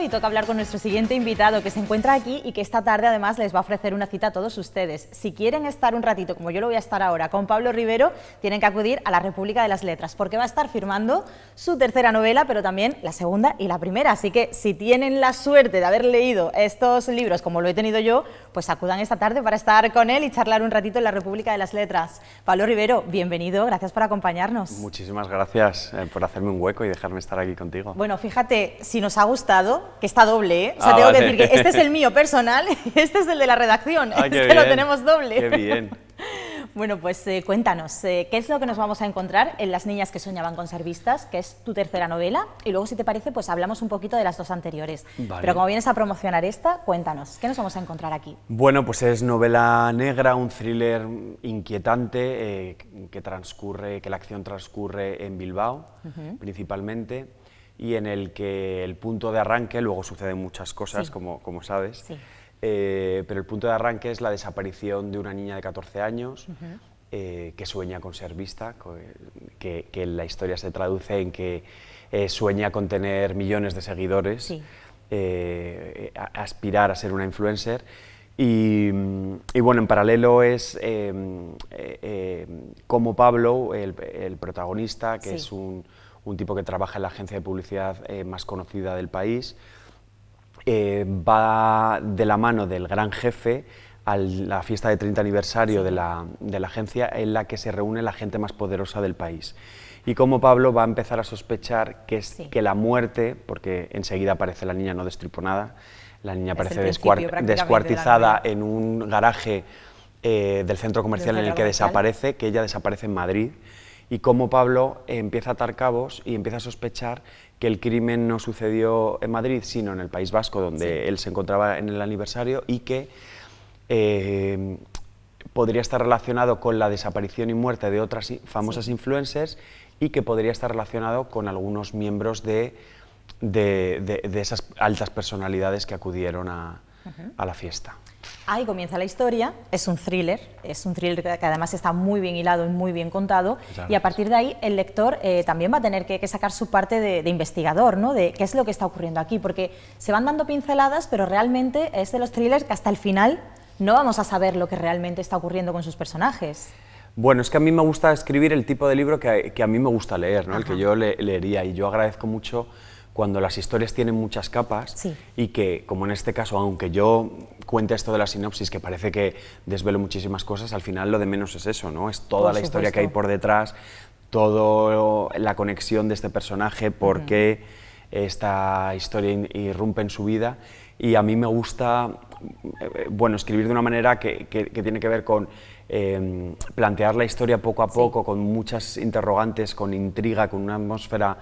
Y toca hablar con nuestro siguiente invitado, que se encuentra aquí y que esta tarde además les va a ofrecer una cita a todos ustedes. Si quieren estar un ratito, como yo lo voy a estar ahora, con Pablo Rivero, tienen que acudir a la República de las Letras, porque va a estar firmando su tercera novela, pero también la segunda y la primera. Así que si tienen la suerte de haber leído estos libros, como lo he tenido yo, pues acudan esta tarde para estar con él y charlar un ratito en la República de las Letras. Pablo Rivero, bienvenido, gracias por acompañarnos. Muchísimas gracias por hacerme un hueco y dejarme estar aquí contigo. Bueno, fíjate, si nos ha gustado, que está doble, ¿eh? O sea, tengo que decir que este es el mío personal y este es el de la redacción, es que lo tenemos doble. ¡Qué bien! Bueno, pues cuéntanos, ¿qué es lo que nos vamos a encontrar en Las niñas que soñaban con ser vistas, que es tu tercera novela? Y luego, si te parece, pues hablamos un poquito de las dos anteriores. Vale. Pero como vienes a promocionar esta, cuéntanos, ¿qué nos vamos a encontrar aquí? Bueno, pues es novela negra, un thriller inquietante que la acción transcurre en Bilbao, principalmente, y en el que el punto de arranque, luego suceden muchas cosas, sí, como sabes, sí, pero el punto de arranque es la desaparición de una niña de 14 años que sueña con ser vista, que en la historia se traduce en que sueña con tener millones de seguidores, sí, aspirar a ser una influencer. Y bueno, en paralelo es como Pablo, el protagonista, que sí, es un tipo que trabaja en la agencia de publicidad más conocida del país, va de la mano del gran jefe a la fiesta de 30 aniversario, sí, de la agencia, en la que se reúne la gente más poderosa del país. Y como Pablo va a empezar a sospechar que, sí, que la muerte, porque enseguida aparece la niña, no destripo nada, la niña aparece descuartizada en un garaje del centro comercial en el que desaparece, que ella desaparece en Madrid, y cómo Pablo empieza a atar cabos y empieza a sospechar que el crimen no sucedió en Madrid, sino en el País Vasco, donde, sí, él se encontraba en el aniversario, y que podría estar relacionado con la desaparición y muerte de otras famosas, sí, influencers, y que podría estar relacionado con algunos miembros de esas altas personalidades que acudieron a la fiesta. Ahí comienza la historia, es un thriller que además está muy bien hilado y muy bien contado, y a partir de ahí el lector también va a tener que sacar su parte de investigador, ¿no? De qué es lo que está ocurriendo aquí, porque se van dando pinceladas, pero realmente es de los thrillers que hasta el final no vamos a saber lo que realmente está ocurriendo con sus personajes. Bueno, es que a mí me gusta escribir el tipo de libro que a mí me gusta leer, ¿no? El que yo leería, y yo agradezco mucho cuando las historias tienen muchas capas, sí, y que, como en este caso, aunque yo cuente esto de la sinopsis, que parece que desvelo muchísimas cosas, al final lo de menos es eso, ¿no? Es toda la historia que hay por detrás, toda la conexión de este personaje, por qué esta historia irrumpe en su vida, y a mí me gusta, bueno, escribir de una manera que tiene que ver con plantear la historia poco a poco, sí, con muchas interrogantes, con intriga, con una atmósfera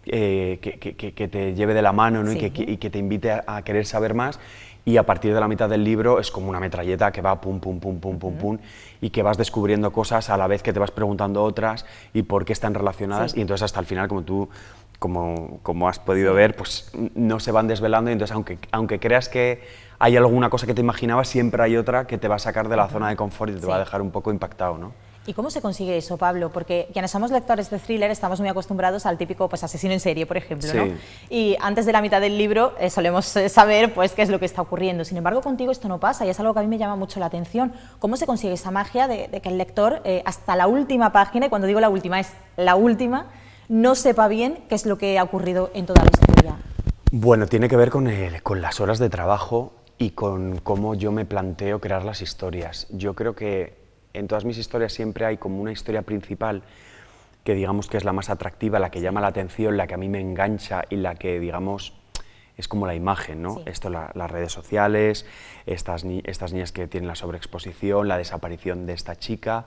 que te lleve de la mano, ¿no? Sí. y que te invite a querer saber más, y a partir de la mitad del libro es como una metralleta que va pum, pum, pum, pum, pum, pum, y que vas descubriendo cosas a la vez que te vas preguntando otras y por qué están relacionadas, sí, y entonces hasta el final, como has podido, sí, ver, pues no se van desvelando, y entonces aunque creas que hay alguna cosa que te imaginabas, siempre hay otra que te va a sacar de la zona de confort y te, sí, va a dejar un poco impactado, ¿no? ¿Y cómo se consigue eso, Pablo? Porque quienes somos lectores de thriller estamos muy acostumbrados al típico, pues, asesino en serie, por ejemplo, sí, ¿no? Y antes de la mitad del libro solemos saber, pues, qué es lo que está ocurriendo. Sin embargo, contigo esto no pasa, y es algo que a mí me llama mucho la atención. ¿Cómo se consigue esa magia de que el lector, hasta la última página, y cuando digo la última es la última, no sepa bien qué es lo que ha ocurrido en toda la historia? Bueno, tiene que ver con las horas de trabajo y con cómo yo me planteo crear las historias. Yo creo que en todas mis historias siempre hay como una historia principal que digamos que es la más atractiva, la que llama la atención, la que a mí me engancha y la que, digamos, es como la imagen, ¿no? Sí. Esto, las redes sociales, estas niñas que tienen la sobreexposición, la desaparición de esta chica,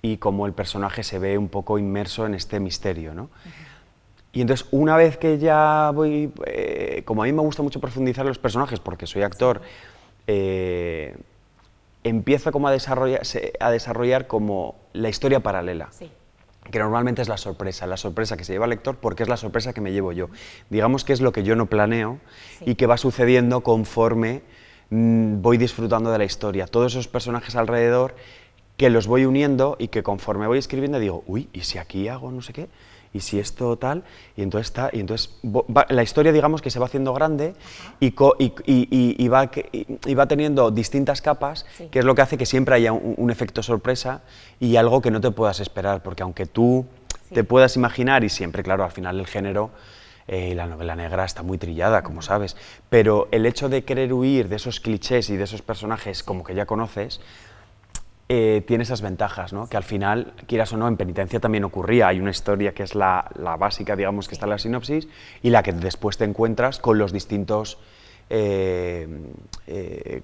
y cómo el personaje se ve un poco inmerso en este misterio, ¿no? Y entonces, una vez que ya voy, como a mí me gusta mucho profundizar en los personajes, porque soy actor, empiezo como a desarrollar como la historia paralela, sí, que normalmente es la sorpresa que se lleva el lector, porque es la sorpresa que me llevo yo. Digamos que es lo que yo no planeo, sí, y que va sucediendo conforme voy disfrutando de la historia. Todos esos personajes alrededor que los voy uniendo y que conforme voy escribiendo digo, uy, ¿y si aquí hago no sé qué? y si esto tal, y entonces la historia, digamos, que se va haciendo grande y va teniendo distintas capas, que es lo que hace que siempre haya un efecto sorpresa y algo que no te puedas esperar, porque aunque tú te puedas imaginar, y siempre, claro, al final el género, la novela negra está muy trillada, como sabes, pero el hecho de querer huir de esos clichés y de esos personajes como que ya conoces, tiene esas ventajas, ¿no? Que al final, quieras o no, en Penitencia también ocurría. Hay una historia que es la básica, digamos, que está en la sinopsis, y la que después te encuentras con los distintos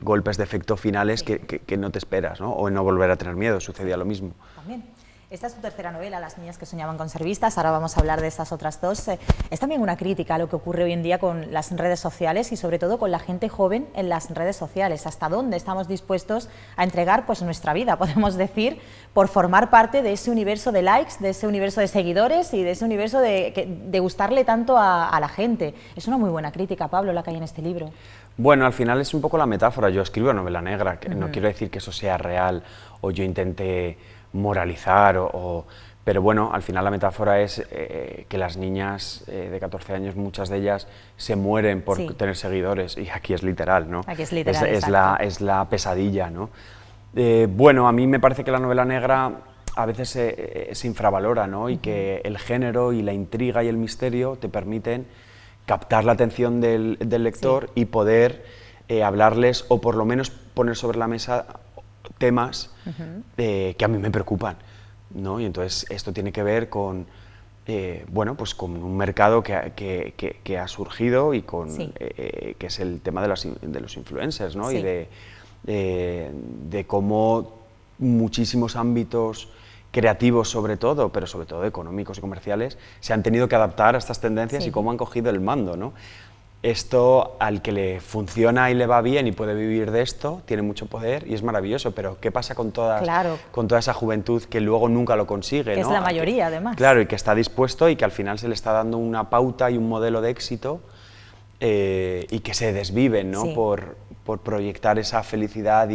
golpes de efecto finales que no te esperas, ¿no? O en No volver a tener miedo, sucedía lo mismo. También. Esta es tu tercera novela, Las niñas que soñaban con ser vistas. Ahora vamos a hablar de estas otras dos. Es también una crítica a lo que ocurre hoy en día con las redes sociales y sobre todo con la gente joven en las redes sociales. ¿Hasta dónde estamos dispuestos a entregar pues, nuestra vida, podemos decir, por formar parte de ese universo de likes, de ese universo de seguidores y de ese universo de gustarle tanto a la gente? Es una muy buena crítica, Pablo, la que hay en este libro. Bueno, al final es un poco la metáfora. Yo escribo novela negra, que no quiero decir que eso sea real o yo intente moralizar, pero bueno, al final la metáfora es que las niñas de 14 años, muchas de ellas se mueren por tener seguidores, y aquí es literal, ¿no? Aquí es literal, es la pesadilla, ¿no? Bueno, a mí me parece que la novela negra a veces se infravalora, ¿no? Y que el género y la intriga y el misterio te permiten captar la atención del lector y poder hablarles, o por lo menos poner sobre la mesa temas que a mí me preocupan, ¿no? Y entonces esto tiene que ver con, bueno, pues con un mercado que ha surgido y con, que es el tema de los influencers, ¿no? Y de cómo muchísimos ámbitos creativos sobre todo, pero sobre todo económicos y comerciales, se han tenido que adaptar a estas tendencias y cómo han cogido el mando, ¿no? Esto, al que le funciona y le va bien y puede vivir de esto, tiene mucho poder y es maravilloso, pero ¿qué pasa con toda esa juventud que luego nunca lo consigue? Que ¿no? Es la mayoría, además. Claro, y que está dispuesto y que al final se le está dando una pauta y un modelo de éxito y que se desviven, ¿no? Por proyectar esa felicidad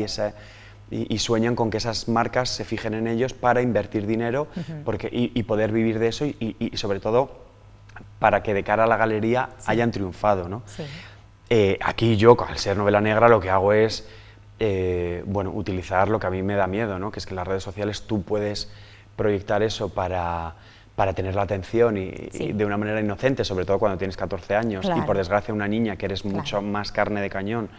y sueñan con que esas marcas se fijen en ellos para invertir dinero y poder vivir de eso y sobre todo para que de cara a la galería hayan triunfado, ¿no? Aquí yo, al ser novela negra, lo que hago es bueno, utilizar lo que a mí me da miedo, ¿no? Que es que en las redes sociales tú puedes proyectar eso para tener la atención y de una manera inocente, sobre todo cuando tienes 14 años y por desgracia una niña que eres mucho más carne de cañón,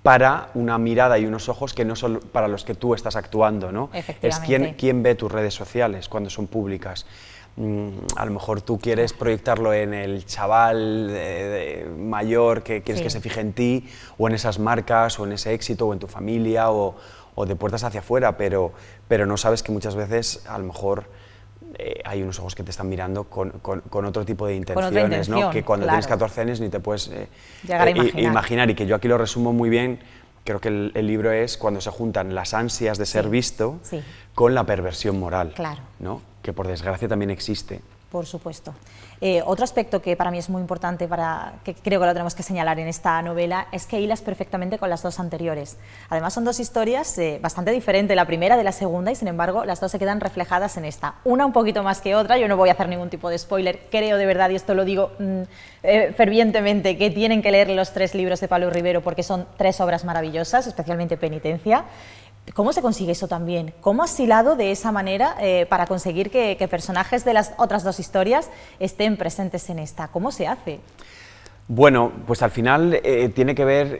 para una mirada y unos ojos que no son para los que tú estás actuando, ¿no? Es quién ve tus redes sociales cuando son públicas. A lo mejor tú quieres proyectarlo en el chaval mayor que quieres que se fije en ti, o en esas marcas, o en ese éxito, o en tu familia, o de puertas hacia afuera, pero no sabes que muchas veces a lo mejor hay unos ojos que te están mirando con otro tipo de intenciones, ¿no? Que cuando tienes 14 años ni te puedes imaginar, y que yo aquí lo resumo muy bien. Creo que el libro es cuando se juntan las ansias de ser visto con la perversión moral, ¿no? Que por desgracia también existe. Por supuesto. Otro aspecto que para mí es muy importante, que creo que lo tenemos que señalar en esta novela, es que hilas perfectamente con las dos anteriores. Además son dos historias bastante diferentes, la primera de la segunda, y sin embargo las dos se quedan reflejadas en esta. Una un poquito más que otra, yo no voy a hacer ningún tipo de spoiler, creo de verdad, y esto lo digo fervientemente, que tienen que leer los 3 libros de Pablo Ribero porque son 3 obras maravillosas, especialmente Penitencia. ¿Cómo se consigue eso también? ¿Cómo has hilado de esa manera para conseguir que personajes de las otras 2 historias estén presentes en esta? ¿Cómo se hace? Bueno, pues al final tiene que ver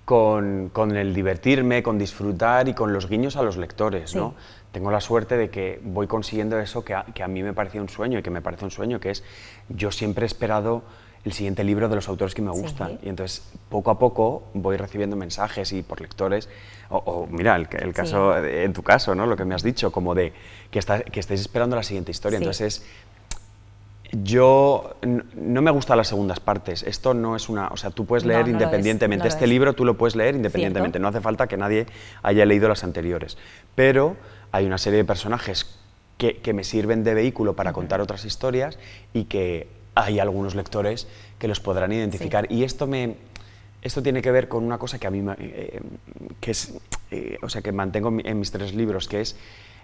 con el divertirme, con disfrutar y con los guiños a los lectores, ¿no? Tengo la suerte de que voy consiguiendo eso que a mí me parecía un sueño y que me parece un sueño, que es, yo siempre he esperado el siguiente libro de los autores que me gustan, y entonces poco a poco voy recibiendo mensajes y por lectores, o mira, el caso, en tu caso, ¿no? Lo que me has dicho, como de que estáis esperando la siguiente historia, entonces yo no me gustan las segundas partes, esto no es o sea, tú puedes leer independientemente, este libro tú lo puedes leer independientemente, no hace falta que nadie haya leído las anteriores, pero hay una serie de personajes que me sirven de vehículo para contar otras historias y que hay algunos lectores que los podrán identificar. Y esto tiene que ver con una cosa que a mí, o sea, que mantengo en mis 3 libros, que es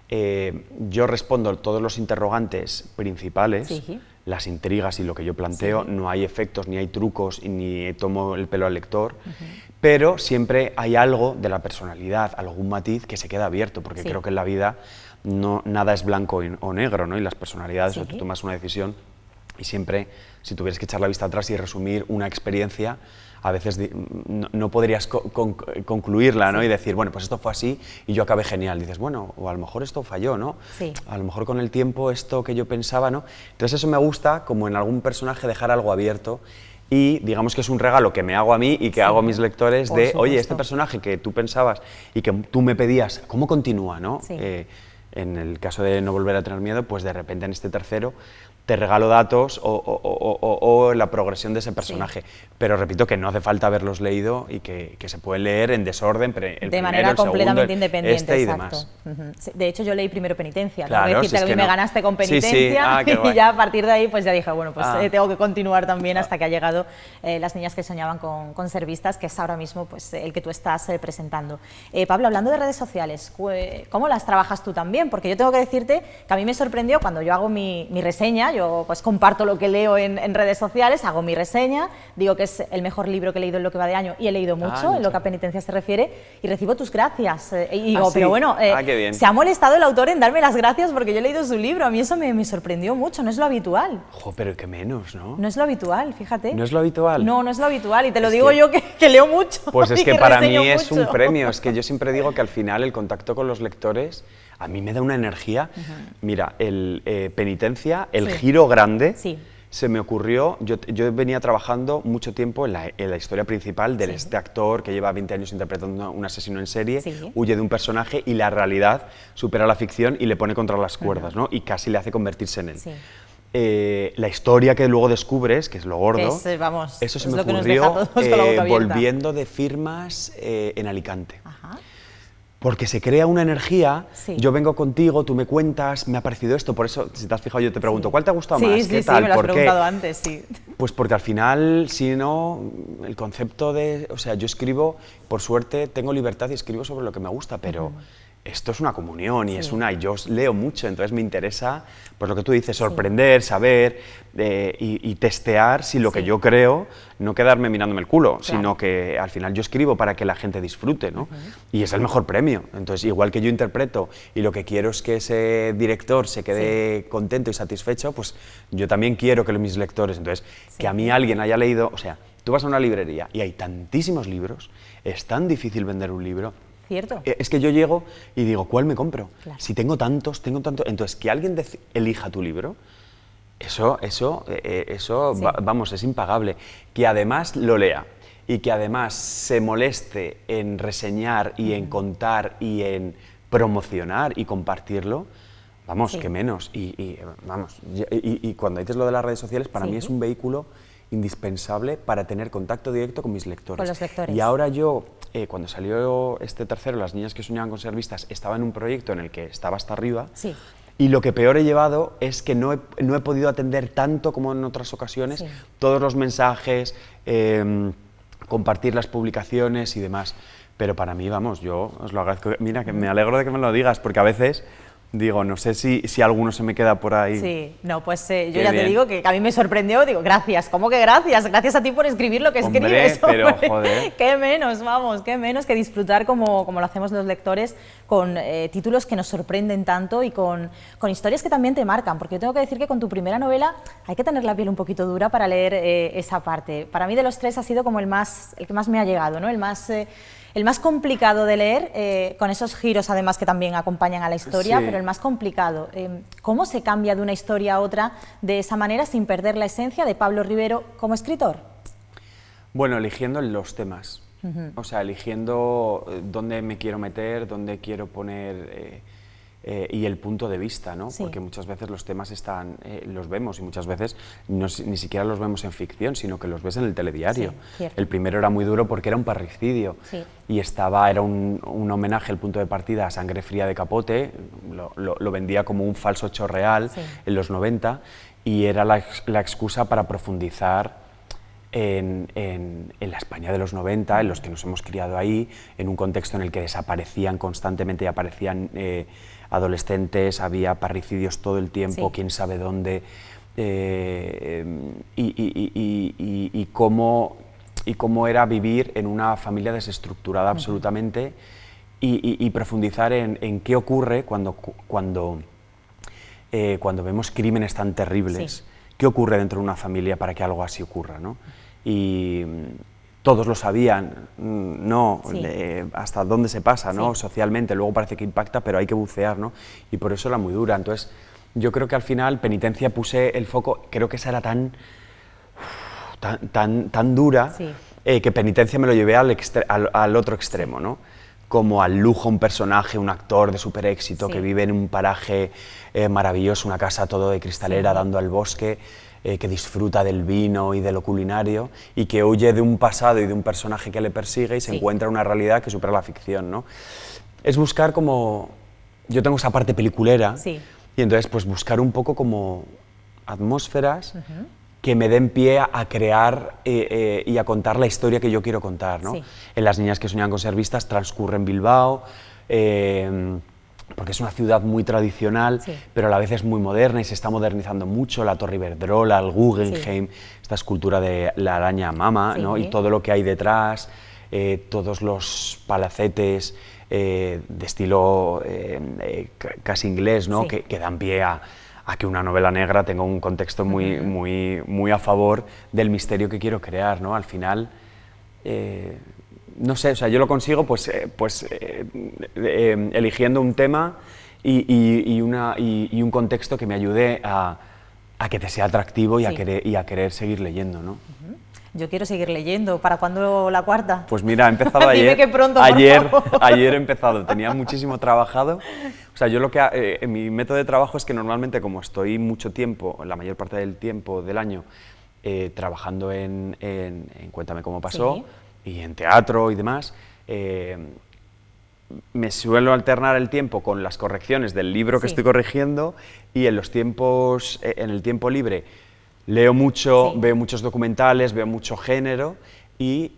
yo respondo todos los interrogantes principales, sí, las intrigas y lo que yo planteo, sí, no hay efectos, ni hay trucos, ni tomo el pelo al lector, pero siempre hay algo de la personalidad, algún matiz que se queda abierto, porque creo que en la vida nada es blanco o negro, ¿no? Y las personalidades, o tú tomas una decisión y siempre, si tuvieras que echar la vista atrás y resumir una experiencia, a veces no podrías concluirla, ¿no? Y decir, bueno, pues esto fue así y yo acabé genial. Dices, bueno, o a lo mejor esto falló, ¿no? A lo mejor con el tiempo esto que yo pensaba, ¿no? Entonces eso me gusta, como en algún personaje, dejar algo abierto y digamos que es un regalo que me hago a mí y que hago a mis lectores de, oye, este personaje que tú pensabas y que tú me pedías, ¿cómo continúa, no? En el caso de No volver a tener miedo, pues de repente en este tercero te regalo datos o la progresión de ese personaje. Pero repito que no hace falta haberlos leído y que se pueden leer en desorden, pero el de manera completamente independiente, y exacto. Demás. De hecho, yo leí primero Penitencia. Claro, tengo que decirte que a mí me ganaste con Penitencia y ya a partir de ahí pues ya dije, bueno, pues tengo que continuar también hasta que ha llegado Las niñas que soñaban con ser vistas, que es ahora mismo pues el que tú estás presentando. Pablo, hablando de redes sociales, ¿cómo las trabajas tú también? Porque yo tengo que decirte que a mí me sorprendió cuando yo hago mi reseña. Yo pues comparto lo que leo en redes sociales, hago mi reseña, digo que es el mejor libro que he leído en lo que va de año y he leído mucho en lo que a Penitencia se refiere y recibo tus gracias. Y digo, pero bueno, se ha molestado el autor en darme las gracias porque yo he leído su libro, a mí eso me sorprendió mucho, no es lo habitual. Jo, pero que menos, ¿no? No es lo habitual, fíjate. ¿No es lo habitual? No, no es lo habitual y te lo digo yo que leo mucho. Pues es que para mí es un premio, es que yo siempre digo que al final el contacto con los lectores a mí me da una energía. Mira, Penitencia, el giro grande, se me ocurrió, yo venía trabajando mucho tiempo en la historia principal de este actor que lleva 20 años interpretando un asesino en serie, huye de un personaje y la realidad supera la ficción y le pone contra las cuerdas, ¿no? Y casi le hace convertirse en él. La historia que luego descubres, que es lo gordo, eso se me ocurrió volviendo de firmas en Alicante. Porque se crea una energía, yo vengo contigo, tú me cuentas, me ha parecido esto, por eso, si te has fijado, yo te pregunto, ¿cuál te ha gustado más? ¿Qué tal? Me lo has preguntado antes, Pues porque al final, si no, el concepto de... O sea, yo escribo, por suerte, tengo libertad y escribo sobre lo que me gusta, pero esto es una comunión y yo leo mucho, entonces me interesa, pues lo que tú dices, sorprender, saber y testear si lo que yo creo, no quedarme mirándome el culo, sino que al final yo escribo para que la gente disfrute, ¿no? Y es el mejor premio. Entonces, igual que yo interpreto y lo que quiero es que ese director se quede contento y satisfecho, pues yo también quiero que mis lectores, entonces, que a mí alguien haya leído, o sea, tú vas a una librería y hay tantísimos libros, es tan difícil vender un libro. ¿Cierto? Es que yo llego y digo, ¿cuál me compro? Si tengo tantos, entonces que alguien elija tu libro, eso vamos, es impagable. Que además lo lea y que además se moleste en reseñar y en contar y en promocionar y compartirlo, vamos, que menos. Y cuando dices lo de las redes sociales, para mí es un vehículo indispensable para tener contacto directo con mis lectores. Con los lectores. Y ahora yo, cuando salió este tercero, Las niñas que soñaban con ser vistas, estaba en un proyecto en el que estaba hasta arriba, y lo que peor he llevado es que no he podido atender tanto como en otras ocasiones todos los mensajes, compartir las publicaciones y demás. Pero para mí, vamos, yo os lo agradezco. Mira, que me alegro de que me lo digas, porque a veces... Digo, no sé si alguno se me queda por ahí. Sí, no, pues yo ya te digo que a mí me sorprendió, digo, gracias, ¿cómo que gracias? Gracias a ti por escribir lo que escribes. Pero, joder. Qué menos, vamos, qué menos que disfrutar como lo hacemos los lectores con títulos que nos sorprenden tanto y con historias que también te marcan, porque yo tengo que decir que con tu primera novela hay que tener la piel un poquito dura para leer esa parte. Para mí de los tres ha sido como el que más me ha llegado, ¿no? El más complicado de leer, con esos giros además que también acompañan a la historia, pero el más complicado. ¿Cómo se cambia de una historia a otra de esa manera sin perder la esencia de Pablo Rivero como escritor? Bueno, eligiendo los temas, o sea, eligiendo dónde me quiero meter, dónde quiero poner y el punto de vista, ¿no? Porque muchas veces los temas los vemos y muchas veces ni siquiera los vemos en ficción, sino que los ves en el telediario. El primero era muy duro porque era un parricidio y era un homenaje, el punto de partida, a Sangre fría de Capote, lo vendía como un falso hecho real en los 90 y era la excusa para profundizar en la España de los 90, en los que nos hemos criado ahí, en un contexto en el que desaparecían constantemente y aparecían adolescentes, había parricidios todo el tiempo, quién sabe dónde, y cómo era vivir en una familia desestructurada absolutamente, y profundizar en qué ocurre cuando vemos crímenes tan terribles, qué ocurre dentro de una familia para que algo así ocurra, ¿no? Y todos lo sabían, ¿no? Hasta dónde se pasa, ¿no? Socialmente, luego parece que impacta, pero hay que bucear, ¿no? Y por eso era muy dura. Entonces, yo creo que al final Penitencia puse el foco, creo que esa era tan dura, que Penitencia me lo llevé al otro extremo, ¿no? Como al lujo, un personaje, un actor de súper éxito que vive en un paraje maravilloso, una casa todo de cristalera dando al bosque, que disfruta del vino y de lo culinario, y que huye de un pasado y de un personaje que le persigue y se encuentra una realidad que supera la ficción, ¿no? Es buscar como... Yo tengo esa parte peliculera, y entonces pues buscar un poco como atmósferas que me den pie a crear y a contar la historia que yo quiero contar, ¿no? En Las niñas que soñaban con ser vistas transcurre en Bilbao, porque es una ciudad muy tradicional, pero a la vez es muy moderna y se está modernizando mucho, la Torre Iberdrola, el Guggenheim, esta escultura de la araña Mama, ¿no? Y todo lo que hay detrás, todos los palacetes de estilo casi inglés, ¿no? Que dan pie a que una novela negra tenga un contexto muy a favor del misterio que quiero crear, ¿no? Al final, no sé, o sea, yo lo consigo eligiendo un tema y un contexto que me ayude a que te sea atractivo y a querer seguir leyendo, ¿no? Yo quiero seguir leyendo. ¿Para cuándo la cuarta? Pues mira, he empezado ayer. Dime que pronto, ayer he empezado. Tenía muchísimo trabajado. O sea, yo mi método de trabajo es que normalmente, como estoy mucho tiempo, la mayor parte del tiempo del año, trabajando en Cuéntame cómo pasó, y en teatro y demás, me suelo alternar el tiempo con las correcciones del libro que estoy corrigiendo, y en el tiempo libre leo mucho, veo muchos documentales, veo mucho género, y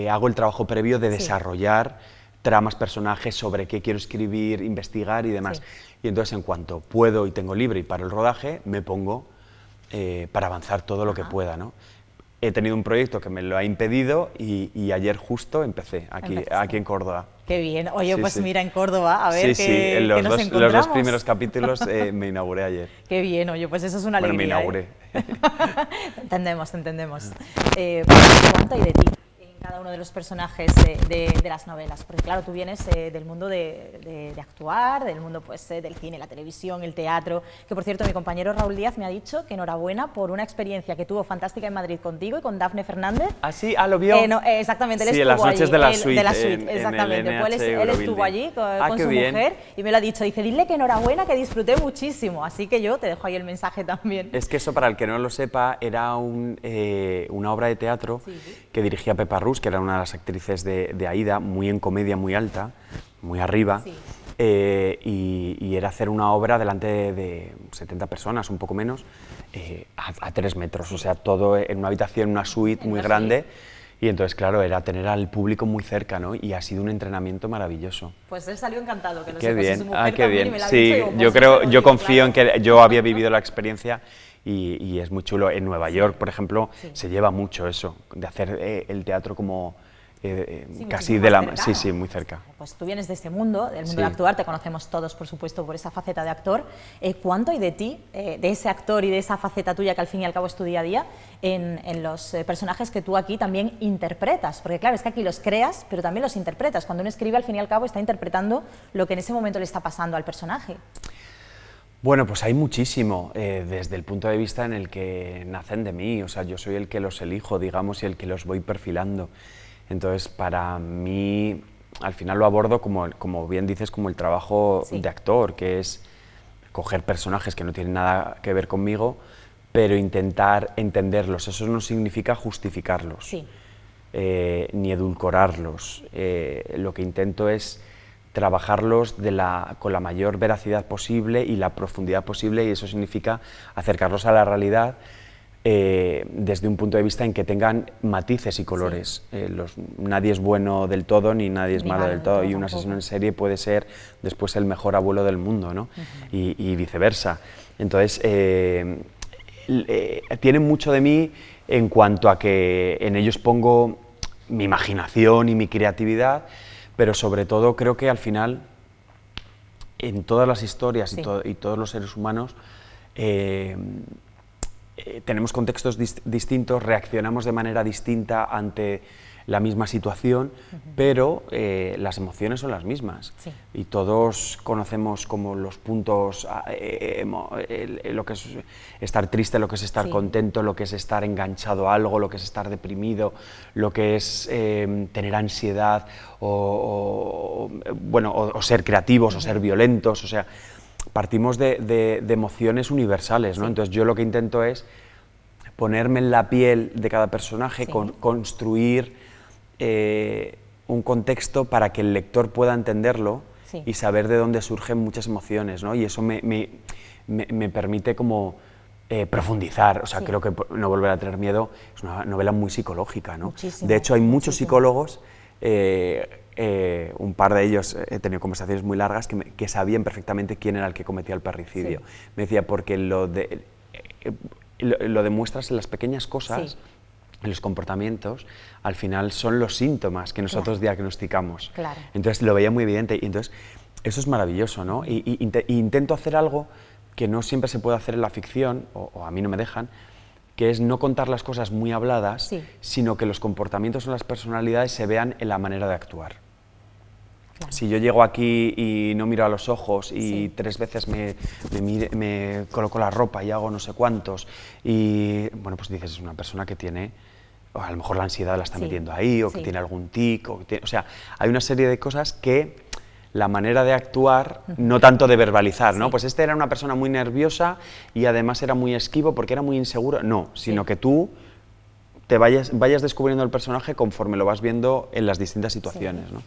hago el trabajo previo de desarrollar tramas, personajes, sobre qué quiero escribir, investigar y demás. Y entonces, en cuanto puedo y tengo libre y para el rodaje, me pongo para avanzar todo lo que pueda, ¿no? He tenido un proyecto que me lo ha impedido y ayer justo empecé aquí en Córdoba. Qué bien. Oye, pues mira, en Córdoba, a ver qué nos encontramos. Los dos primeros capítulos me inauguré ayer. Qué bien, oye, pues eso es una alegría. Bueno, me inauguré. Te entendemos. ¿Cuánto hay de ti en cada uno de los personajes de las novelas? Porque claro, tú vienes del mundo de actuar, del mundo pues, del cine, la televisión, el teatro, que por cierto mi compañero Raúl Díaz me ha dicho que enhorabuena por una experiencia que tuvo fantástica en Madrid contigo y con Dafne Fernández. ¿Ah, sí? ¿Ah, lo vio? No, exactamente, él estuvo en las noches allí, de la suite. De la suite, exactamente. Pues él estuvo allí con su mujer y me lo ha dicho. Dice, dile que enhorabuena, que disfruté muchísimo. Así que yo te dejo ahí el mensaje también. Es que eso, para el que no lo sepa, era una obra de teatro que dirigía Pepa Rus, que era una de las actrices de Aída, muy en comedia, muy alta, muy arriba, y era hacer una obra delante de 70 personas, un poco menos, a 3 metros, o sea, todo en una habitación, una suite muy grande, y entonces, claro, era tener al público muy cerca, ¿no? Y ha sido un entrenamiento maravilloso. Pues él salió encantado, que lo qué bien, su mujer qué bien, y me la sí, dicho, yo confío en que yo había vivido la experiencia. Y es muy chulo. En Nueva York, por ejemplo, se lleva mucho eso, de hacer el teatro como casi de la... Sí, muy cerca. Pues tú vienes de este mundo, del mundo de actuar, te conocemos todos, por supuesto, por esa faceta de actor. ¿Cuánto hay de ti, de ese actor y de esa faceta tuya, que al fin y al cabo es tu día a día, en los personajes que tú aquí también interpretas? Porque claro, es que aquí los creas, pero también los interpretas. Cuando uno escribe, al fin y al cabo, está interpretando lo que en ese momento le está pasando al personaje. Bueno, pues hay muchísimo, desde el punto de vista en el que nacen de mí, o sea, yo soy el que los elijo, digamos, y el que los voy perfilando. Entonces, para mí, al final lo abordo como bien dices, como el trabajo de actor, que es coger personajes que no tienen nada que ver conmigo, pero intentar entenderlos. Eso no significa justificarlos, ni edulcorarlos. Lo que intento es trabajarlos con la mayor veracidad posible y la profundidad posible, y eso significa acercarlos a la realidad desde un punto de vista en que tengan matices y colores. Nadie es bueno del todo ni nadie es malo del todo, y un asesino en serie puede ser después el mejor abuelo del mundo, ¿no? Y viceversa. Entonces, tienen mucho de mí en cuanto a que en ellos pongo mi imaginación y mi creatividad, pero sobre todo creo que al final, en todas las historias y todos los seres humanos, tenemos contextos distintos, reaccionamos de manera distinta ante la misma situación, pero las emociones son las mismas. Y todos conocemos como los puntos, lo que es estar triste, lo que es estar contento, lo que es estar enganchado a algo, lo que es estar deprimido, lo que es tener ansiedad o ser creativos o ser violentos. O sea, partimos de emociones universales, ¿no? Entonces yo lo que intento es ponerme en la piel de cada personaje, construir un contexto para que el lector pueda entenderlo y saber de dónde surgen muchas emociones, ¿no? Y eso me permite como profundizar. O sea, creo que No volver a tener miedo es una novela muy psicológica, ¿no? De hecho, hay muchos psicólogos, un par de ellos, he tenido conversaciones muy largas, que sabían perfectamente quién era el que cometía el parricidio. Me decía, porque lo demuestras en las pequeñas cosas, en los comportamientos, al final son los síntomas que nosotros diagnosticamos. Entonces lo veía muy evidente, y entonces eso es maravilloso, ¿no? Y intento hacer algo que no siempre se puede hacer en la ficción, o a mí no me dejan, que es no contar las cosas muy habladas, sino que los comportamientos o las personalidades se vean en la manera de actuar. Si yo llego aquí y no miro a los ojos y 3 veces me coloco la ropa y hago no sé cuántos, y bueno, pues dices, es una persona que tiene, o a lo mejor la ansiedad la está metiendo ahí, o que tiene algún tic, o sea, hay una serie de cosas que la manera de actuar, no tanto de verbalizar, ¿no? Pues este era una persona muy nerviosa y además era muy esquivo porque era muy inseguro, no, sino que tú te vayas descubriendo el personaje conforme lo vas viendo en las distintas situaciones, ¿no?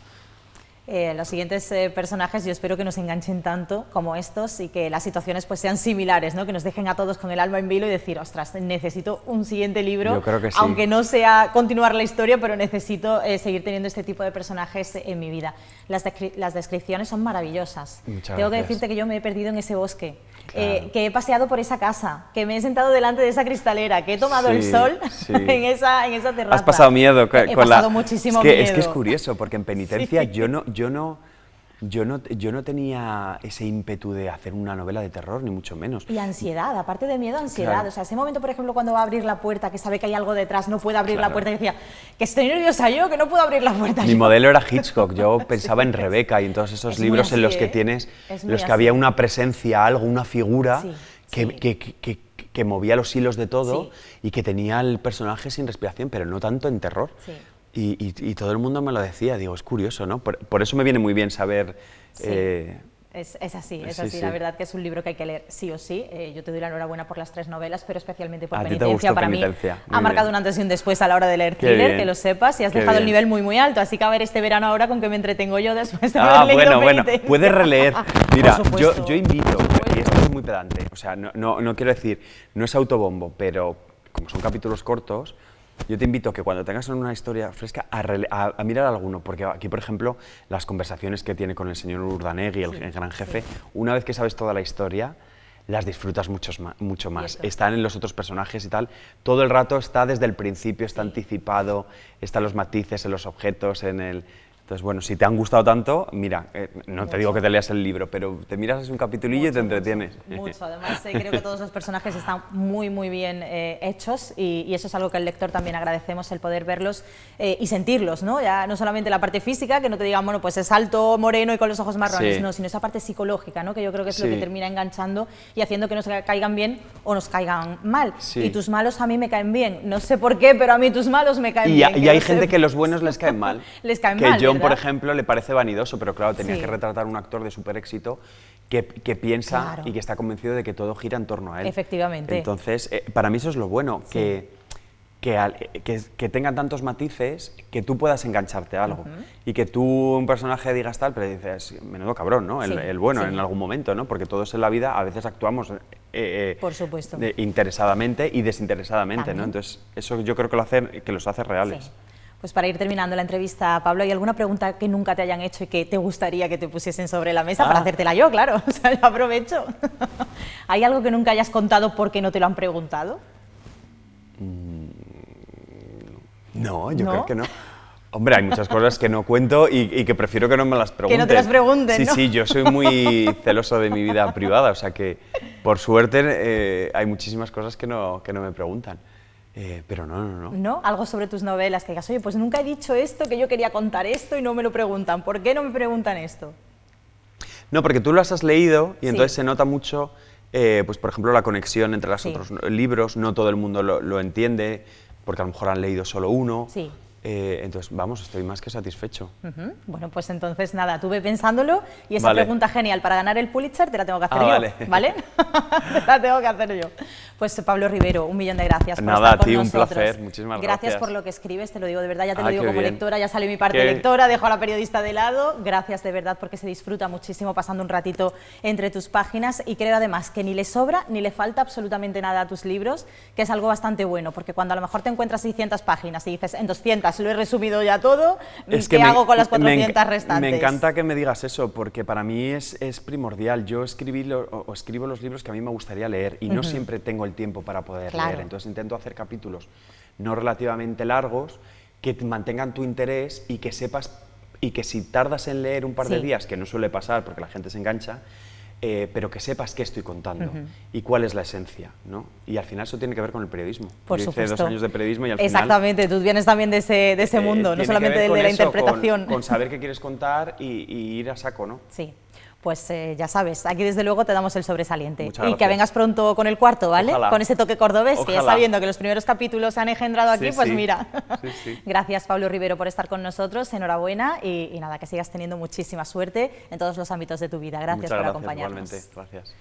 Los siguientes personajes yo espero que nos enganchen tanto como estos y que las situaciones pues sean similares, ¿no? Que nos dejen a todos con el alma en vilo y decir, ostras, necesito un siguiente libro, yo creo que sí. Aunque no sea continuar la historia, pero necesito seguir teniendo este tipo de personajes en mi vida. Las descripciones son maravillosas. Tengo que decirte que yo me he perdido en ese bosque, que he paseado por esa casa, que me he sentado delante de esa cristalera, que he tomado el sol en esa terraza. Has pasado miedo. He pasado muchísimo miedo. Es que es curioso, porque en Penitencia yo no tenía ese ímpetu de hacer una novela de terror, ni mucho menos. Y ansiedad, aparte de miedo, ansiedad. O sea, ese momento, por ejemplo, cuando va a abrir la puerta, que sabe que hay algo detrás, no puede abrir la puerta, y decía, que estoy nerviosa yo, que no puedo abrir la puerta. Mi modelo era Hitchcock, yo pensaba en Rebeca y en todos esos libros en los que tienes, los que había una presencia, algo, una figura que movía los hilos de todo y que tenía el personaje sin respiración, pero no tanto en terror. Y todo el mundo me lo decía, digo, es curioso, ¿no? Por eso me viene muy bien saber... Es así, la verdad que es un libro que hay que leer sí o sí. Yo te doy la enhorabuena por las 3 novelas, pero especialmente por Penitencia. Para mí ha marcado un antes y un después a la hora de leer thriller, que lo sepas, y has dejado el nivel muy muy alto, así que a ver este verano ahora con qué me entretengo yo después de haber leído Penitencia. Puedes releer. Mira, yo invito, y esto es muy pedante, o sea, no quiero decir, no es autobombo, pero como son capítulos cortos, yo te invito a que cuando tengas una historia fresca a mirar alguno, porque aquí, por ejemplo, las conversaciones que tiene con el señor Urdanegui, el gran jefe, una vez que sabes toda la historia, las disfrutas mucho más. Están en los otros personajes y tal, todo el rato está desde el principio, está anticipado, están los matices en los objetos, en el... Entonces, bueno, si te han gustado tanto, mira, no te digo que te leas el libro, pero te miras un capitulillo y te entretienes. Mucho. Además, creo que todos los personajes están muy, muy bien hechos y eso es algo que al lector también agradecemos, el poder verlos y sentirlos, ¿no? Ya no solamente la parte física, que no te digan, bueno, pues es alto, moreno y con los ojos marrones, no, sino esa parte psicológica, ¿no? Que yo creo que es lo que termina enganchando y haciendo que nos caigan bien o nos caigan mal. Y tus malos a mí me caen bien, no sé por qué, pero a mí tus malos me caen bien. Y hay gente que los buenos les caen mal. Les caen mal, John, por ejemplo, le parece vanidoso, pero claro, tenía que retratar a un actor de súper éxito que piensa y que está convencido de que todo gira en torno a él. Efectivamente. Entonces, para mí eso es lo bueno, que que tengan tantos matices que tú puedas engancharte a algo. Y que tú, un personaje, digas tal, pero dices, menudo cabrón, ¿no? El bueno en algún momento, ¿no? Porque todos en la vida a veces actuamos por supuesto. Interesadamente y desinteresadamente, También. ¿no? Entonces, eso yo creo que los hace reales. Sí. Pues para ir terminando la entrevista, Pablo, ¿hay alguna pregunta que nunca te hayan hecho y que te gustaría que te pusiesen sobre la mesa para hacértela yo, claro? O sea, yo aprovecho. ¿Hay algo que nunca hayas contado porque no te lo han preguntado? No, yo creo que no. Hombre, hay muchas cosas que no cuento y que prefiero que no me las pregunten. Que no te las pregunten, ¿no? Sí, yo soy muy celoso de mi vida privada, o sea que, por suerte, hay muchísimas cosas que no me preguntan. Pero no. ¿No? Algo sobre tus novelas, que digas, oye, pues nunca he dicho esto, que yo quería contar esto y no me lo preguntan. ¿Por qué no me preguntan esto? No, porque tú las has leído y entonces se nota mucho, pues por ejemplo, la conexión entre los otros libros. No todo el mundo lo entiende, porque a lo mejor han leído solo uno. Sí. Entonces, vamos, estoy más que satisfecho. Bueno, pues entonces nada, tuve pensándolo y esa pregunta genial para ganar el Pulitzer te la tengo que hacer yo, ¿vale? La tengo que hacer yo. Pues Pablo Rivero, 1.000.000 de gracias por estar con nosotros. Un placer, muchísimas gracias. Gracias por lo que escribes, te lo digo de verdad, ya te lo digo como lectora, ya sale mi parte lectora, dejo a la periodista de lado. Gracias de verdad porque se disfruta muchísimo pasando un ratito entre tus páginas y creo además que ni le sobra ni le falta absolutamente nada a tus libros, que es algo bastante bueno, porque cuando a lo mejor te encuentras 600 páginas y dices, en 200 lo he resumido ya todo, ¿qué hago con las 400 restantes? Me encanta que me digas eso, porque para mí es primordial. Yo escribo los libros que a mí me gustaría leer y no siempre tengo el tiempo para poder leer. Entonces intento hacer capítulos no relativamente largos que mantengan tu interés y que sepas, y que si tardas en leer un par de días, que no suele pasar porque la gente se engancha, pero que sepas qué estoy contando y cuál es la esencia, ¿no? Y al final eso tiene que ver con el periodismo. Por Yo supuesto. hice 2 años de periodismo y al final... Exactamente, tú vienes también de ese mundo, no solamente del de la interpretación. Con saber qué quieres contar y ir a saco, ¿no? Sí. Pues ya sabes, aquí desde luego te damos el sobresaliente. Muchas gracias. Y que vengas pronto con el cuarto, ¿vale? Ojalá. Con ese toque cordobés, que ya Ojalá. sabiendo que los primeros capítulos se han engendrado aquí, pues mira. Sí. Gracias, Pablo Rivero, por estar con nosotros, enhorabuena y nada, que sigas teniendo muchísima suerte en todos los ámbitos de tu vida. Gracias por acompañarnos. Igualmente, gracias.